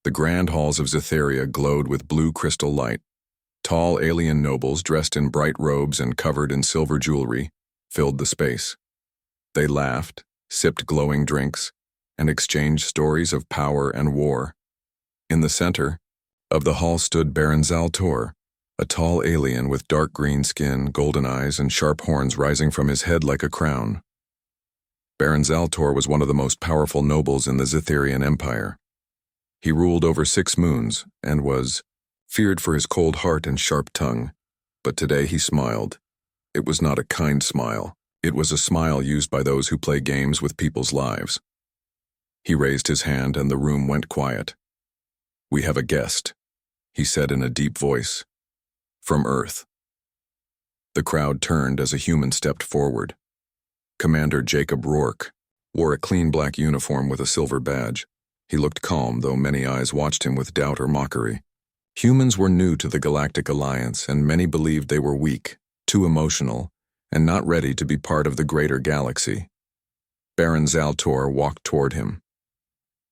The grand halls of Zytheria glowed with blue crystal light. Tall alien nobles dressed in bright robes and covered in silver jewelry filled the space. They laughed, sipped glowing drinks, and exchanged stories of power and war. In the center of the hall stood Baron Zaltor, a tall alien with dark green skin, golden eyes, and sharp horns rising from his head like a crown. Baron Zaltor was one of the most powerful nobles in the Zytherian Empire. He ruled over 6 moons and was feared for his cold heart and sharp tongue. But today he smiled. It was not a kind smile. It was a smile used by those who play games with people's lives. He raised his hand and the room went quiet. "We have a guest," he said in a deep voice. "From Earth." The crowd turned as a human stepped forward. Commander Jacob Rourke wore a clean black uniform with a silver badge. He looked calm, though many eyes watched him with doubt or mockery. Humans were new to the Galactic Alliance, and many believed they were weak, too emotional, and not ready to be part of the greater galaxy. Baron Zaltor walked toward him.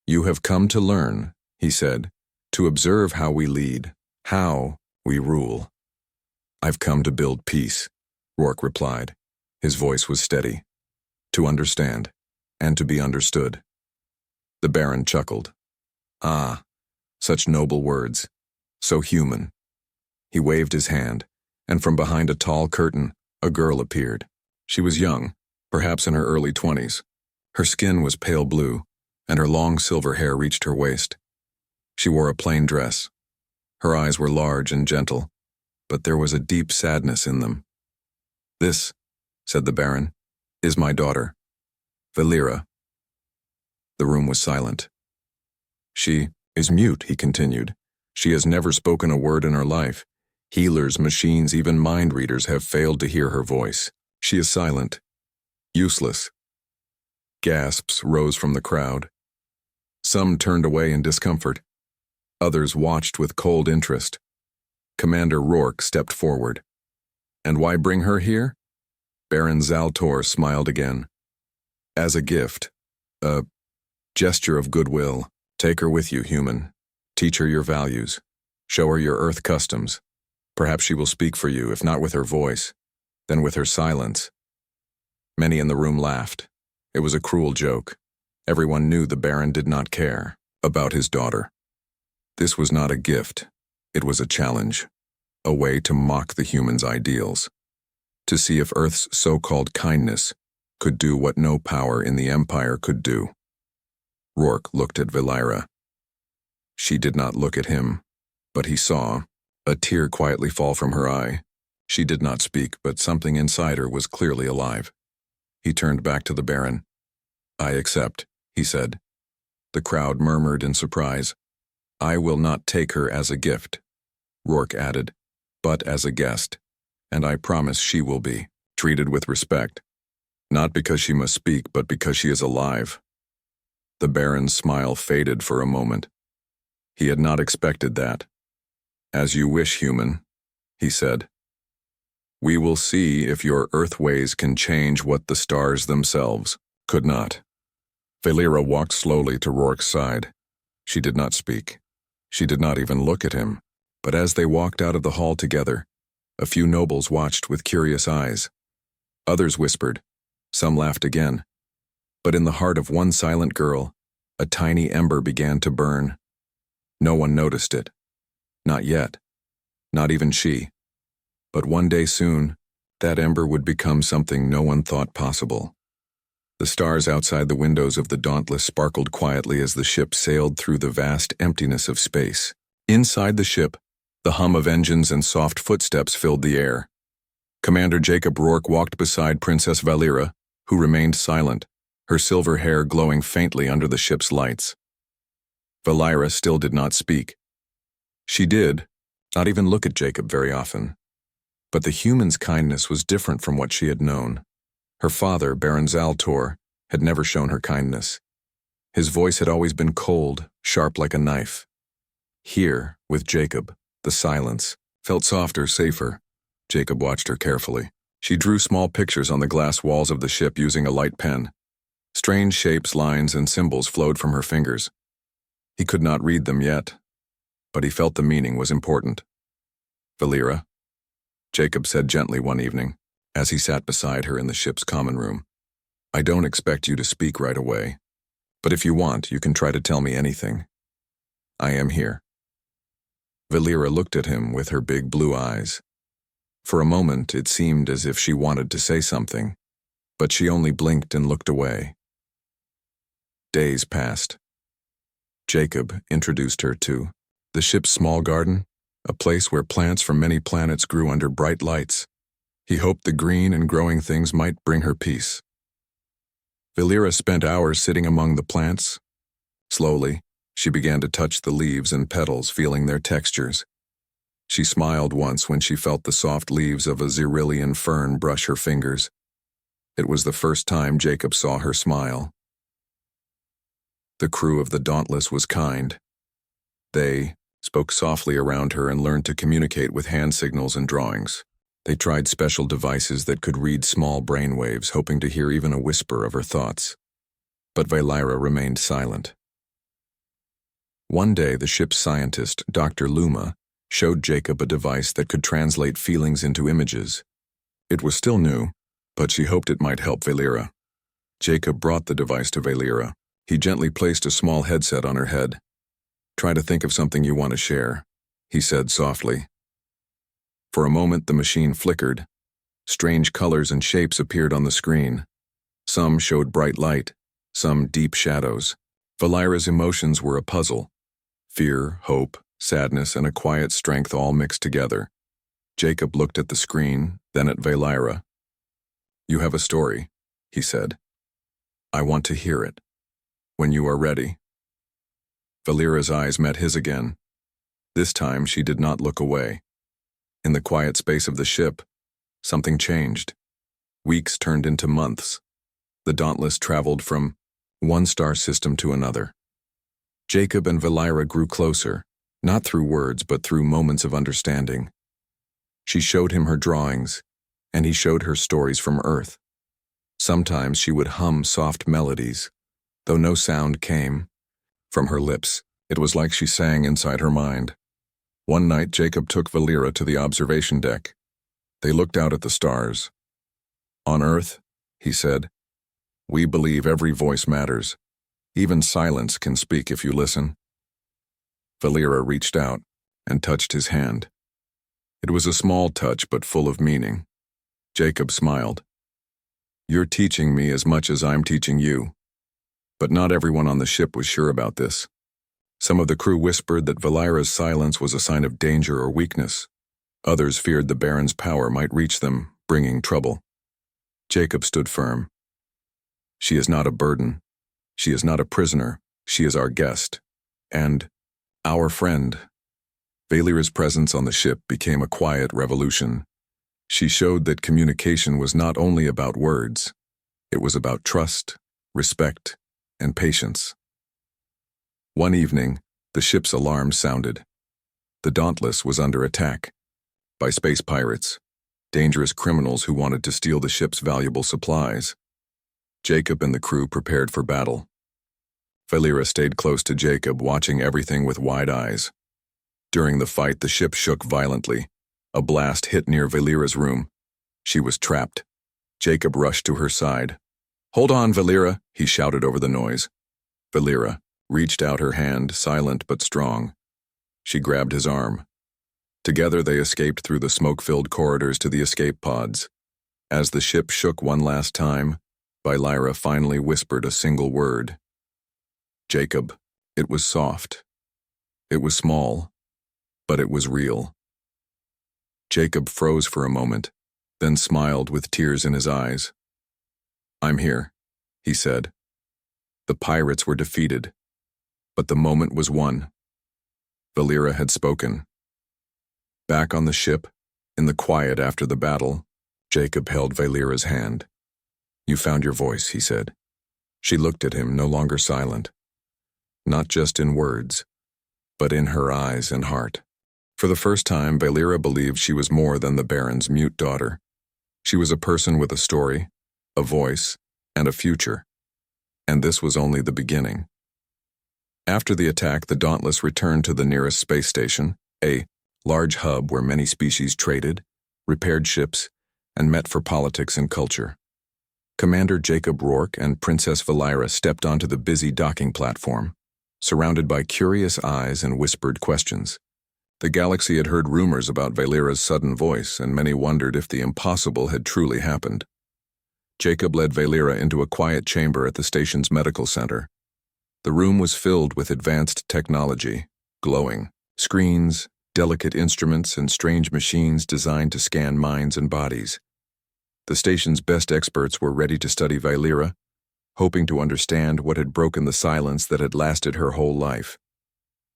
"You have come to learn," he said, "to observe how we lead, how we rule." "I've come to build peace," Rourke replied. His voice was steady. "To understand, and to be understood." The Baron chuckled. "Ah, such noble words, so human." He waved his hand, and from behind a tall curtain, a girl appeared. She was young, perhaps in her early 20s. Her skin was pale blue, and her long silver hair reached her waist. She wore a plain dress. Her eyes were large and gentle, but there was a deep sadness in them. "This," said the Baron, "is my daughter, Valera." The room was silent. "She is mute," he continued. "She has never spoken a word in her life. Healers, machines, even mind readers have failed to hear her voice. She is silent, useless." Gasps rose from the crowd. Some turned away in discomfort. Others watched with cold interest. Commander Rourke stepped forward. "And why bring her here?" Baron Zaltor smiled again. "As a gift, a gesture of goodwill. Take her with you, human. Teach her your values. Show her your Earth customs. Perhaps she will speak for you, if not with her voice, then with her silence." Many in the room laughed. It was a cruel joke. Everyone knew the Baron did not care about his daughter. This was not a gift. It was a challenge, a way to mock the humans' ideals, to see if Earth's so-called kindness could do what no power in the Empire could do. Rourke looked at Valera. She did not look at him, but he saw a tear quietly fall from her eye. She did not speak, but something inside her was clearly alive. He turned back to the Baron. "I accept," he said. The crowd murmured in surprise. "I will not take her as a gift," Rourke added, "but as a guest, and I promise she will be treated with respect, not because she must speak, but because she is alive." The Baron's smile faded for a moment. He had not expected that. "As you wish, human," he said. "We will see if your Earth ways can change what the stars themselves could not." Valera walked slowly to Rourke's side. She did not speak. She did not even look at him. But as they walked out of the hall together, a few nobles watched with curious eyes. Others whispered. Some laughed again. But in the heart of one silent girl, a tiny ember began to burn. No one noticed it. Not yet. Not even she. But one day soon, that ember would become something no one thought possible. The stars outside the windows of the Dauntless sparkled quietly as the ship sailed through the vast emptiness of space. Inside the ship, the hum of engines and soft footsteps filled the air. Commander Jacob Rourke walked beside Princess Valera, who remained silent, her silver hair glowing faintly under the ship's lights. Valera still did not speak. She did not even look at Jacob very often. But the human's kindness was different from what she had known. Her father, Baron Zaltor, had never shown her kindness. His voice had always been cold, sharp like a knife. Here, with Jacob, the silence felt softer, safer. Jacob watched her carefully. She drew small pictures on the glass walls of the ship using a light pen. Strange shapes, lines, and symbols flowed from her fingers. He could not read them yet, but he felt the meaning was important. "Valera," Jacob said gently one evening, as he sat beside her in the ship's common room, "I don't expect you to speak right away, but if you want, you can try to tell me anything. I am here." Valera looked at him with her big blue eyes. For a moment, it seemed as if she wanted to say something, but she only blinked and looked away. Days passed. Jacob introduced her to the ship's small garden, a place where plants from many planets grew under bright lights. He hoped the green and growing things might bring her peace. Valera spent hours sitting among the plants. Slowly, she began to touch the leaves and petals, feeling their textures. She smiled once when she felt the soft leaves of a cerulean fern brush her fingers. It was the first time Jacob saw her smile. The crew of the Dauntless was kind. They spoke softly around her and learned to communicate with hand signals and drawings. They tried special devices that could read small brain waves, hoping to hear even a whisper of her thoughts. But Valera remained silent. One day, the ship's scientist, Dr. Luma, showed Jacob a device that could translate feelings into images. It was still new, but she hoped it might help Valera. Jacob brought the device to Valera. He gently placed a small headset on her head. "Try to think of something you want to share," he said softly. For a moment, the machine flickered. Strange colors and shapes appeared on the screen. Some showed bright light, some deep shadows. Valera's emotions were a puzzle. Fear, hope, sadness, and a quiet strength all mixed together. Jacob looked at the screen, then at Valera. "You have a story," he said. "I want to hear it. When you are ready." Valera's eyes met his again. This time she did not look away. In the quiet space of the ship, something changed. Weeks turned into months. The Dauntless traveled from one star system to another. Jacob and Valera grew closer, not through words but through moments of understanding. She showed him her drawings, and he showed her stories from Earth. Sometimes she would hum soft melodies, though no sound came from her lips. It was like she sang inside her mind. One night, Jacob took Valera to the observation deck. They looked out at the stars. "On Earth," he said, "we believe every voice matters. Even silence can speak if you listen." Valera reached out and touched his hand. It was a small touch but full of meaning. Jacob smiled. "You're teaching me as much as I'm teaching you." But not everyone on the ship was sure about this. Some of the crew whispered that Valera's silence was a sign of danger or weakness. Others feared the Baron's power might reach them, bringing trouble. Jacob stood firm. "She is not a burden. She is not a prisoner. She is our guest. And our friend." Valera's presence on the ship became a quiet revolution. She showed that communication was not only about words. It was about trust, respect, and patience. One evening, the ship's alarm sounded. The Dauntless was under attack by space pirates, dangerous criminals who wanted to steal the ship's valuable supplies. Jacob and the crew prepared for battle. Valera stayed close to Jacob, watching everything with wide eyes. During the fight, the ship shook violently. A blast hit near Valera's room. She was trapped. Jacob rushed to her side. "Hold on, Valera," he shouted over the noise. Valera reached out her hand, silent but strong. She grabbed his arm. Together they escaped through the smoke-filled corridors to the escape pods. As the ship shook one last time, Valera finally whispered a single word. "Jacob." It was soft. It was small, but it was real. Jacob froze for a moment, then smiled with tears in his eyes. "I'm here," he said. The pirates were defeated, but the moment was won. Valera had spoken. Back on the ship, in the quiet after the battle, Jacob held Valera's hand. "You found your voice," he said. She looked at him, no longer silent. Not just in words, but in her eyes and heart. For the first time, Valera believed she was more than the Baron's mute daughter. She was a person with a story, a voice, and a future. And this was only the beginning. After the attack, the Dauntless returned to the nearest space station, a large hub where many species traded, repaired ships, and met for politics and culture. Commander Jacob Rourke and Princess Valira stepped onto the busy docking platform, surrounded by curious eyes and whispered questions. The galaxy had heard rumors about Valira's sudden voice, and many wondered if the impossible had truly happened. Jacob led Valira into a quiet chamber at the station's medical center. The room was filled with advanced technology, glowing screens, delicate instruments, and strange machines designed to scan minds and bodies. The station's best experts were ready to study Valira, hoping to understand what had broken the silence that had lasted her whole life.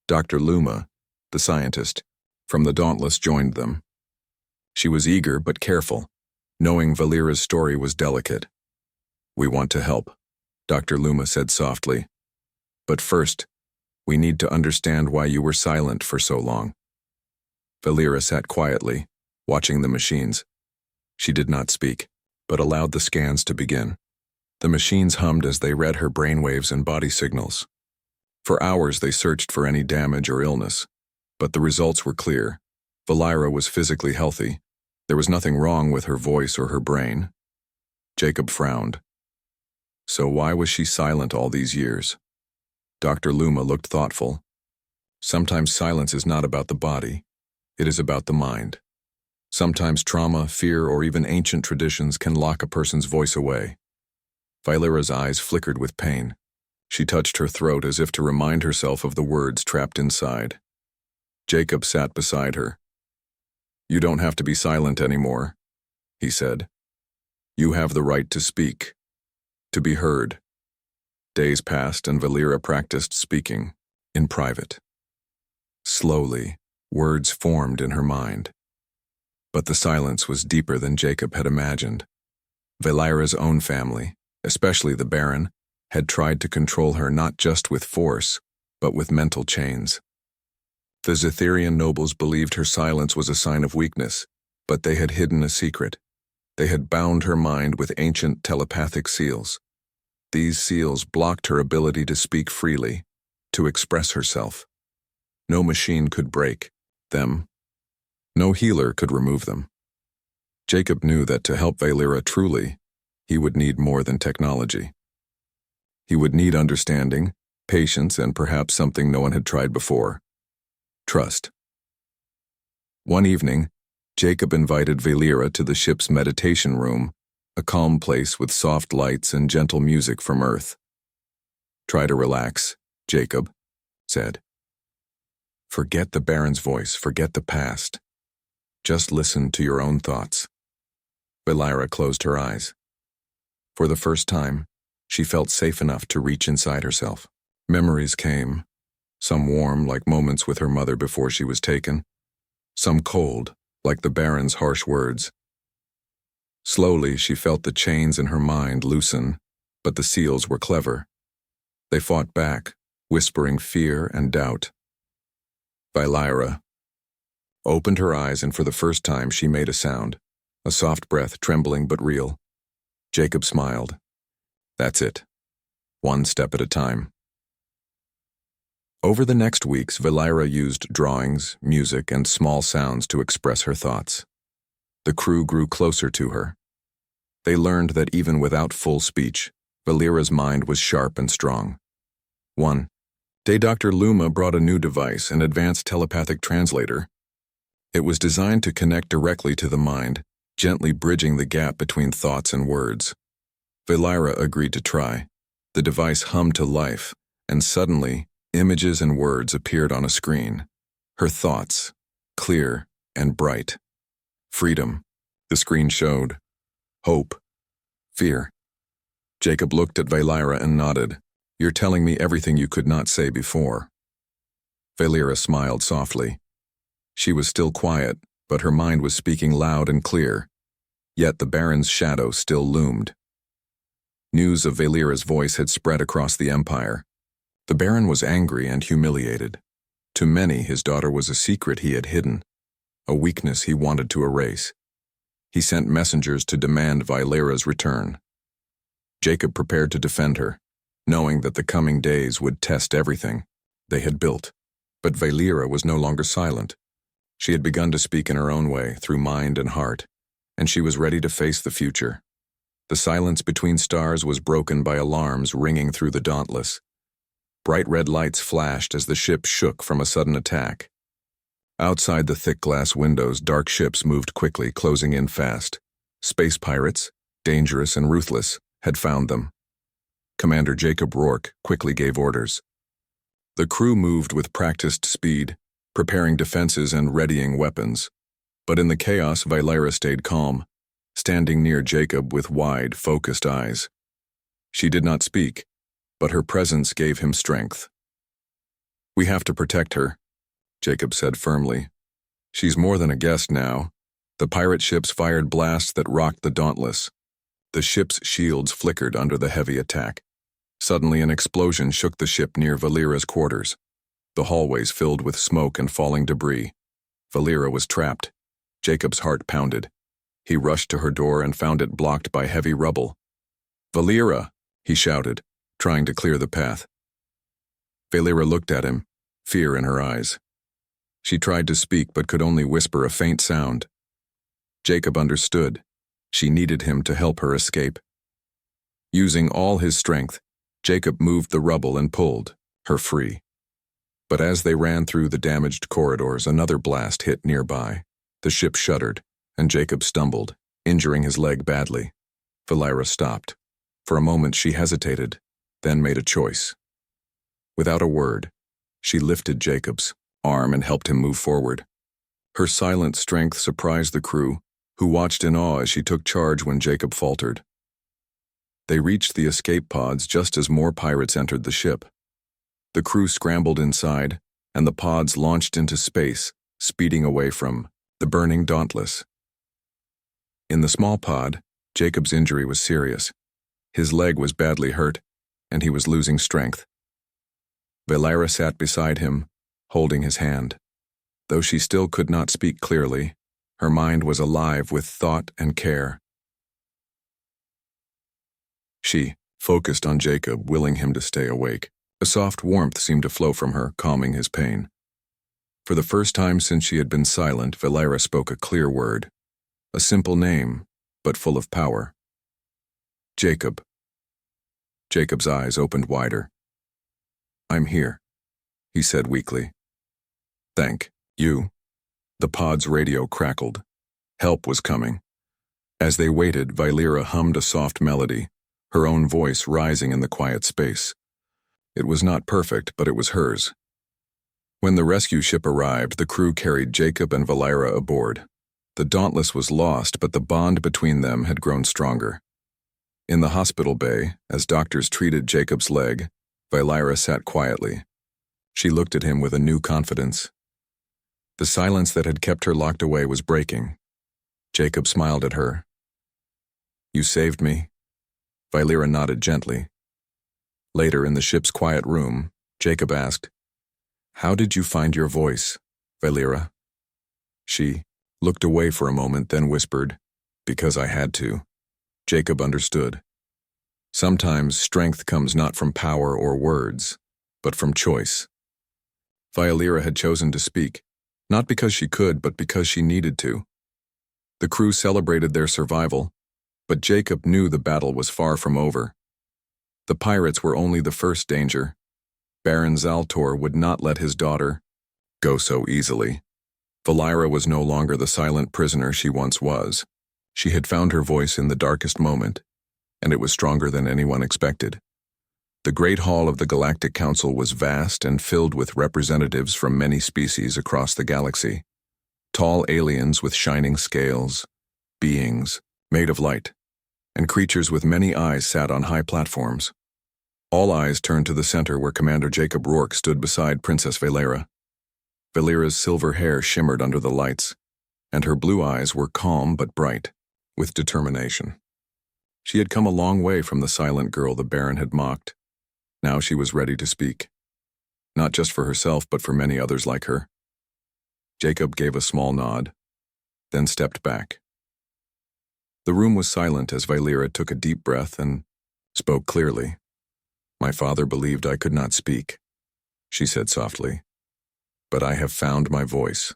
Dr. Luma, the scientist, from the Dauntless joined them. She was eager but careful, knowing Valira's story was delicate. "We want to help," Dr. Luma said softly. "But first, we need to understand why you were silent for so long." Valira sat quietly, watching the machines. She did not speak, but allowed the scans to begin. The machines hummed as they read her brainwaves and body signals. For hours they searched for any damage or illness, but the results were clear. Valira was physically healthy. There was nothing wrong with her voice or her brain. Jacob frowned. So why was she silent all these years? Dr. Luma looked thoughtful. Sometimes silence is not about the body. It is about the mind. Sometimes trauma, fear, or even ancient traditions can lock a person's voice away. Valira's eyes flickered with pain. She touched her throat as if to remind herself of the words trapped inside. Jacob sat beside her. "You don't have to be silent anymore," he said. "You have the right to speak, to be heard." Days passed and Valira practiced speaking, in private. Slowly, words formed in her mind. But the silence was deeper than Jacob had imagined. Valira's own family, especially the Baron, had tried to control her not just with force, but with mental chains. The Zetherian nobles believed her silence was a sign of weakness, but they had hidden a secret. They had bound her mind with ancient telepathic seals. These seals blocked her ability to speak freely, to express herself. No machine could break them. No healer could remove them. Jacob knew that to help Valira truly, he would need more than technology. He would need understanding, patience, and perhaps something no one had tried before: trust. One evening, Jacob invited Valira to the ship's meditation room, a calm place with soft lights and gentle music from Earth. "Try to relax," Jacob said. "Forget the Baron's voice, forget the past. Just listen to your own thoughts." Valira closed her eyes. For the first time, she felt safe enough to reach inside herself. Memories came, some warm like moments with her mother before she was taken, some cold like the Baron's harsh words. Slowly, she felt the chains in her mind loosen, but the seals were clever. They fought back, whispering fear and doubt. Valira opened her eyes, and for the first time she made a sound, a soft breath, trembling but real. Jacob smiled. "That's it. One step at a time." Over the next weeks, Valira used drawings, music, and small sounds to express her thoughts. The crew grew closer to her. They learned that even without full speech, Valira's mind was sharp and strong. One day, Dr. Luma brought a new device, an advanced telepathic translator. It was designed to connect directly to the mind, gently bridging the gap between thoughts and words. Valira agreed to try. The device hummed to life, and suddenly, images and words appeared on a screen. Her thoughts, clear and bright. Freedom, the screen showed. Hope. Fear. Jacob looked at Valira and nodded. "You're telling me everything you could not say before." Valira smiled softly. She was still quiet, but her mind was speaking loud and clear. Yet the Baron's shadow still loomed. News of Valira's voice had spread across the Empire. The Baron was angry and humiliated. To many, his daughter was a secret he had hidden, a weakness he wanted to erase. He sent messengers to demand Valira's return. Jacob prepared to defend her, knowing that the coming days would test everything. they had built. But Valera was no longer silent. She had begun to speak in her own way, through mind and heart, and she was ready to face the future. The silence between stars was broken by alarms ringing through the Dauntless. Bright red lights flashed as the ship shook from a sudden attack. Outside the thick glass windows, dark ships moved quickly, closing in fast. Space pirates, dangerous and ruthless, had found them. Commander Jacob Rourke quickly gave orders. The crew moved with practiced speed, preparing defenses and readying weapons. But in the chaos, Valera stayed calm, standing near Jacob with wide, focused eyes. She did not speak, but her presence gave him strength. "We have to protect her," Jacob said firmly. "She's more than a guest now." The pirate ships fired blasts that rocked the Dauntless. The ship's shields flickered under the heavy attack. Suddenly, an explosion shook the ship near Valera's quarters. The hallways filled with smoke and falling debris. Valera was trapped. Jacob's heart pounded. He rushed to her door and found it blocked by heavy rubble. "Valera!" he shouted, trying to clear the path. Valera looked at him, fear in her eyes. She tried to speak but could only whisper a faint sound. Jacob understood. She needed him to help her escape. Using all his strength, Jacob moved the rubble and pulled her free. But as they ran through the damaged corridors, another blast hit nearby. The ship shuddered, and Jacob stumbled, injuring his leg badly. Valera stopped. For a moment she hesitated, then made a choice. Without a word, she lifted Jacob's arm and helped him move forward. Her silent strength surprised the crew, who watched in awe as she took charge when Jacob faltered. They reached the escape pods just as more pirates entered the ship. The crew scrambled inside, and the pods launched into space, speeding away from the burning Dauntless. In the small pod, Jacob's injury was serious. His leg was badly hurt, and he was losing strength. Valera sat beside him, holding his hand. Though she still could not speak clearly, her mind was alive with thought and care. She focused on Jacob, willing him to stay awake. A soft warmth seemed to flow from her, calming his pain. For the first time since she had been silent, Valera spoke a clear word. A simple name, but full of power. "Jacob." Jacob's eyes opened wider. "I'm here," he said weakly. "Thank you." The pod's radio crackled. Help was coming. As they waited, Valera hummed a soft melody, her own voice rising in the quiet space. It was not perfect, but it was hers. When the rescue ship arrived, the crew carried Jacob and Valera aboard. The Dauntless was lost, but the bond between them had grown stronger. In the hospital bay, as doctors treated Jacob's leg, Valera sat quietly. She looked at him with a new confidence. The silence that had kept her locked away was breaking. Jacob smiled at her. "You saved me." Valera nodded gently. Later, in the ship's quiet room, Jacob asked, "How did you find your voice, Valera?" She looked away for a moment, then whispered, "Because I had to." Jacob understood. Sometimes strength comes not from power or words, but from choice. Valera had chosen to speak, not because she could, but because she needed to. The crew celebrated their survival, but Jacob knew the battle was far from over. The pirates were only the first danger. Baron Zaltor would not let his daughter go so easily. Valera was no longer the silent prisoner she once was. She had found her voice in the darkest moment, and it was stronger than anyone expected. The Great Hall of the Galactic Council was vast and filled with representatives from many species across the galaxy. Tall aliens with shining scales, beings made of light, and creatures with many eyes sat on high platforms. All eyes turned to the center where Commander Jacob Rourke stood beside Princess Valera. Valera's silver hair shimmered under the lights, and her blue eyes were calm but bright, with determination. She had come a long way from the silent girl the Baron had mocked. Now she was ready to speak, not just for herself but for many others like her. Jacob gave a small nod, then stepped back. The room was silent as Valera took a deep breath and spoke clearly. "My father believed I could not speak." she said softly. But I have found my voice,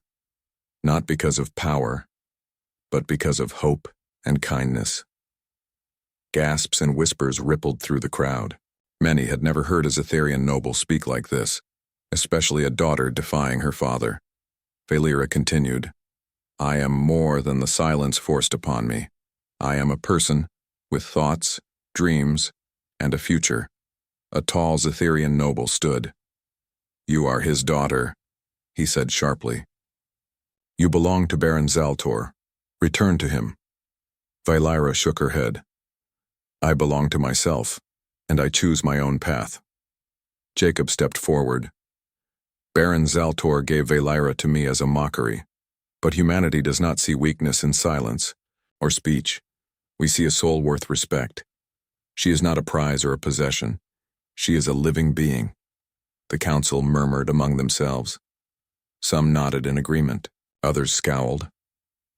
not because of power, but because of hope and kindness. Gasps and whispers rippled through the crowd. Many had never heard a Zetherian noble speak like this, especially a daughter defying her father. Valera continued, I am more than the silence forced upon me. I am a person with thoughts, dreams, and a future. A tall Zetherian noble stood. You are his daughter, he said sharply. You belong to Baron Zaltor. Return to him. Valera shook her head. I belong to myself, and I choose my own path. Jacob stepped forward. Baron Zaltor gave Valera to me as a mockery, but humanity does not see weakness in silence or speech. We see a soul worth respect. She is not a prize or a possession. She is a living being. The council murmured among themselves. Some nodded in agreement, others scowled.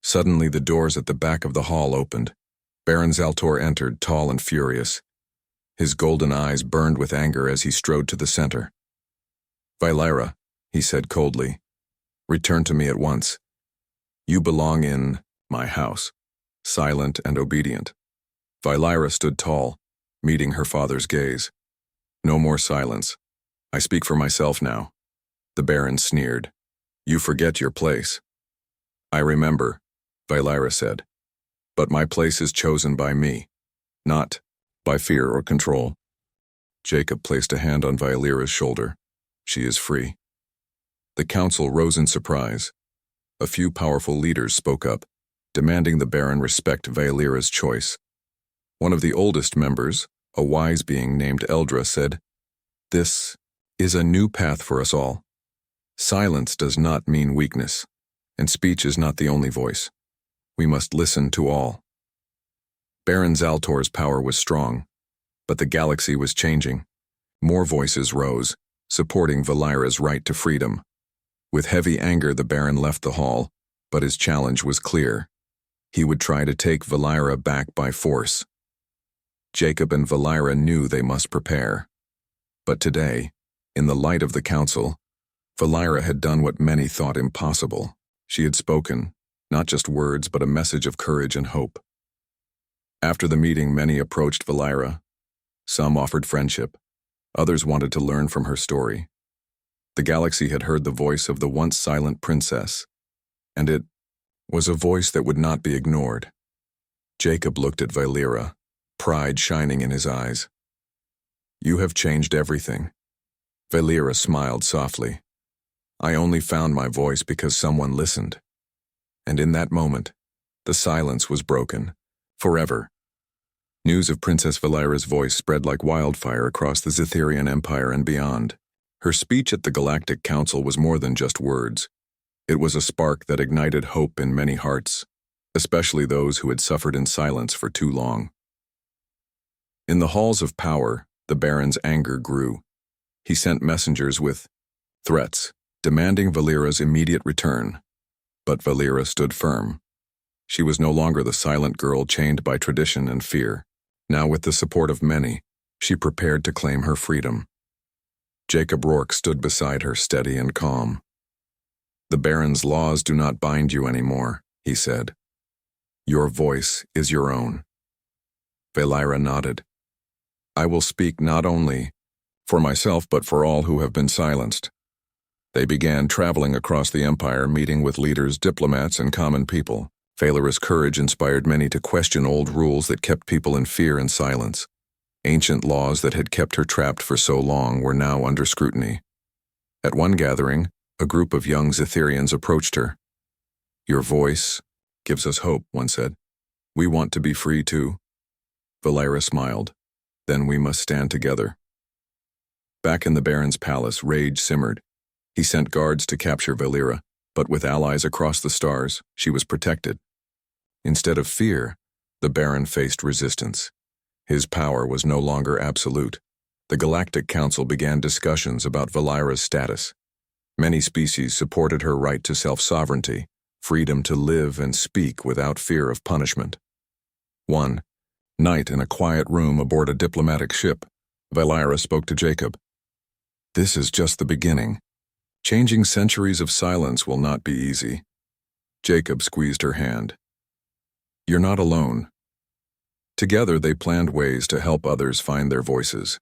Suddenly the doors at the back of the hall opened. Baron Zaltor entered, tall and furious. His golden eyes burned with anger as he strode to the center. Valera, he said coldly, return to me at once. You belong in my house, silent and obedient. Valera stood tall, meeting her father's gaze. No more silence. I speak for myself now. The Baron sneered. You forget your place. I remember, Valera said. But my place is chosen by me, not by fear or control. Jacob placed a hand on Valera's shoulder. She is free. The council rose in surprise. A few powerful leaders spoke up, demanding the Baron respect Valera's choice. One of the oldest members, a wise being named Eldra, said, This is a new path for us all. Silence does not mean weakness, and speech is not the only voice. We must listen to all. Baron Zaltor's power was strong, but the galaxy was changing. More voices rose, supporting Valera's right to freedom. With heavy anger, the Baron left the hall, but his challenge was clear. He would try to take Valera back by force. Jacob and Valera knew they must prepare. But today, in the light of the council, Valera had done what many thought impossible. She had spoken, not just words, but a message of courage and hope. After the meeting, many approached Valera. Some offered friendship. Others wanted to learn from her story. The galaxy had heard the voice of the once silent princess, and it was a voice that would not be ignored. Jacob looked at Valera, pride shining in his eyes. You have changed everything. Valera smiled softly. I only found my voice because someone listened. And in that moment, the silence was broken, forever. News of Princess Valera's voice spread like wildfire across the Zetherian Empire and beyond. Her speech at the Galactic Council was more than just words. It was a spark that ignited hope in many hearts, especially those who had suffered in silence for too long. In the halls of power, the Baron's anger grew. He sent messengers with threats, demanding Valera's immediate return. But Valera stood firm. She was no longer the silent girl chained by tradition and fear. Now, with the support of many, she prepared to claim her freedom. Jacob Rourke stood beside her, steady and calm. The Baron's laws do not bind you anymore, he said. Your voice is your own. Valera nodded. I will speak not only for myself but for all who have been silenced. They began traveling across the empire, meeting with leaders, diplomats, and common people. Valera's courage inspired many to question old rules that kept people in fear and silence. Ancient laws that had kept her trapped for so long were now under scrutiny. At one gathering, a group of young Zetherians approached her. Your voice gives us hope, one said. We want to be free too. Valera smiled. Then we must stand together. Back in the Baron's palace, rage simmered. He sent guards to capture Valera, but with allies across the stars, she was protected. Instead of fear, the Baron faced resistance. His power was no longer absolute. The Galactic Council began discussions about Valera's status. Many species supported her right to self-sovereignty, freedom to live and speak without fear of punishment. One night in a quiet room aboard a diplomatic ship, Valera spoke to Jacob. This is just the beginning. Changing centuries of silence will not be easy. Jacob squeezed her hand. You're not alone. Together they planned ways to help others find their voices.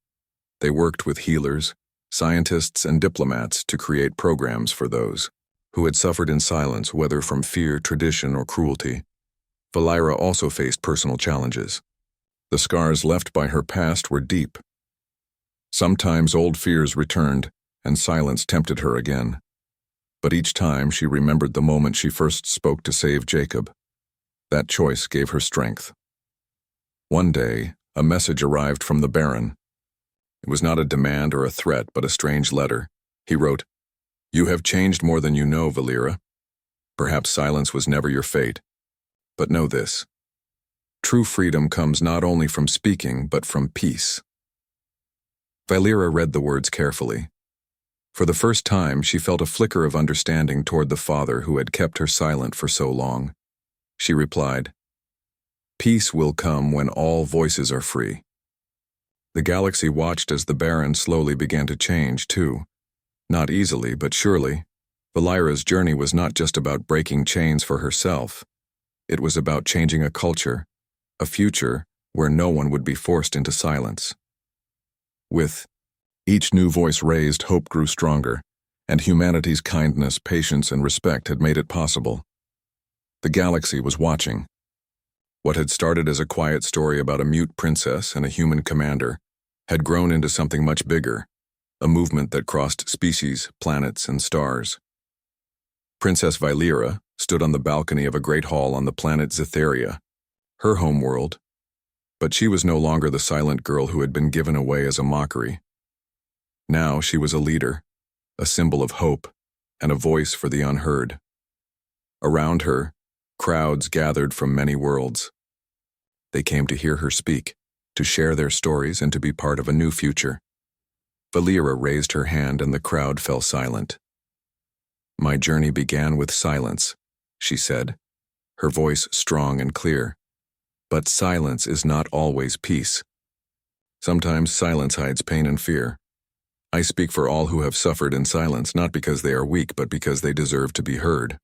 They worked with healers, scientists, and diplomats to create programs for those who had suffered in silence, whether from fear, tradition, or cruelty. Valira also faced personal challenges. The scars left by her past were deep. Sometimes old fears returned, and silence tempted her again. But each time she remembered the moment she first spoke to save Jacob. That choice gave her strength. One day, a message arrived from the Baron. It was not a demand or a threat, but a strange letter. He wrote, "You have changed more than you know, Valira. Perhaps silence was never your fate. But know this. True freedom comes not only from speaking, but from peace." Valira read the words carefully. For the first time, she felt a flicker of understanding toward the father who had kept her silent for so long. She replied, "Peace will come when all voices are free." The galaxy watched as the Baron slowly began to change, too. Not easily, but surely. Valira's journey was not just about breaking chains for herself. It was about changing a culture, a future where no one would be forced into silence. With each new voice raised, hope grew stronger, and humanity's kindness, patience, and respect had made it possible. The galaxy was watching. What had started as a quiet story about a mute princess and a human commander had grown into something much bigger, a movement that crossed species, planets, and stars. Princess Valira stood on the balcony of a great hall on the planet Zetheria, her homeworld, but she was no longer the silent girl who had been given away as a mockery. Now she was a leader, a symbol of hope, and a voice for the unheard. Around her, crowds gathered from many worlds. They came to hear her speak, to share their stories, and to be part of a new future. Valira raised her hand and the crowd fell silent. "My journey began with silence," she said, her voice strong and clear. "But silence is not always peace. Sometimes silence hides pain and fear. I speak for all who have suffered in silence, not because they are weak, but because they deserve to be heard."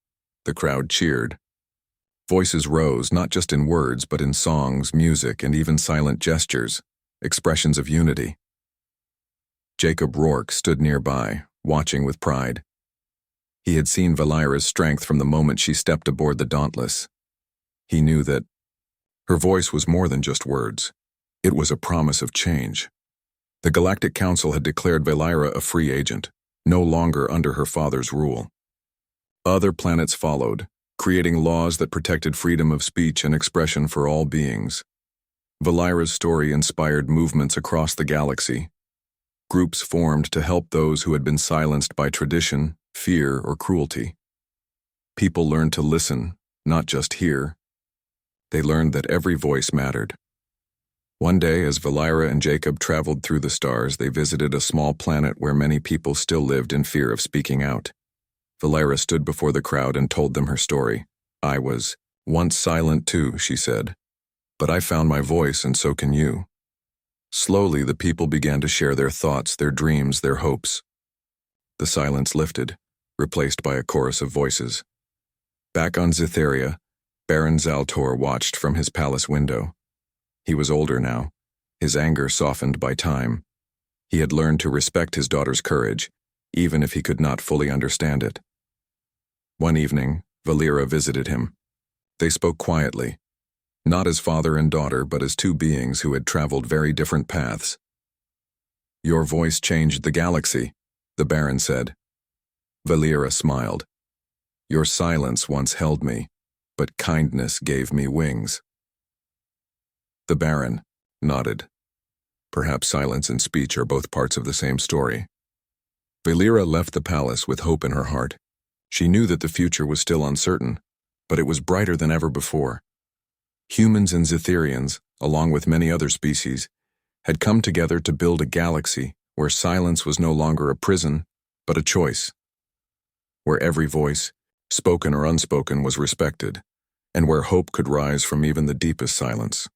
The crowd cheered. Voices rose, not just in words, but in songs, music, and even silent gestures, expressions of unity. Jacob Rourke stood nearby, watching with pride. He had seen Valira's strength from the moment she stepped aboard the Dauntless. He knew that her voice was more than just words. It was a promise of change. The Galactic Council had declared Valira a free agent, no longer under her father's rule. Other planets followed, creating laws that protected freedom of speech and expression for all beings. Valira's story inspired movements across the galaxy. Groups formed to help those who had been silenced by tradition, fear, or cruelty. People learned to listen, not just hear. They learned that every voice mattered. One day, as Valira and Jacob traveled through the stars, they visited a small planet where many people still lived in fear of speaking out. Valira stood before the crowd and told them her story. "I was once silent too," she said. "But I found my voice, and so can you." Slowly, the people began to share their thoughts, their dreams, their hopes. The silence lifted, replaced by a chorus of voices. Back on Zetheria, Baron Zaltor watched from his palace window. He was older now, his anger softened by time. He had learned to respect his daughter's courage, even if he could not fully understand it. One evening, Valira visited him. They spoke quietly, not as father and daughter, but as two beings who had traveled very different paths. "Your voice changed the galaxy," the Baron said. Valira smiled. "Your silence once held me, but kindness gave me wings." The Baron nodded. Perhaps silence and speech are both parts of the same story. Valira left the palace with hope in her heart. She knew that the future was still uncertain, but it was brighter than ever before. Humans and Zetherians, along with many other species, had come together to build a galaxy where silence was no longer a prison, but a choice. Where every voice, spoken or unspoken, was respected, and where hope could rise from even the deepest silence.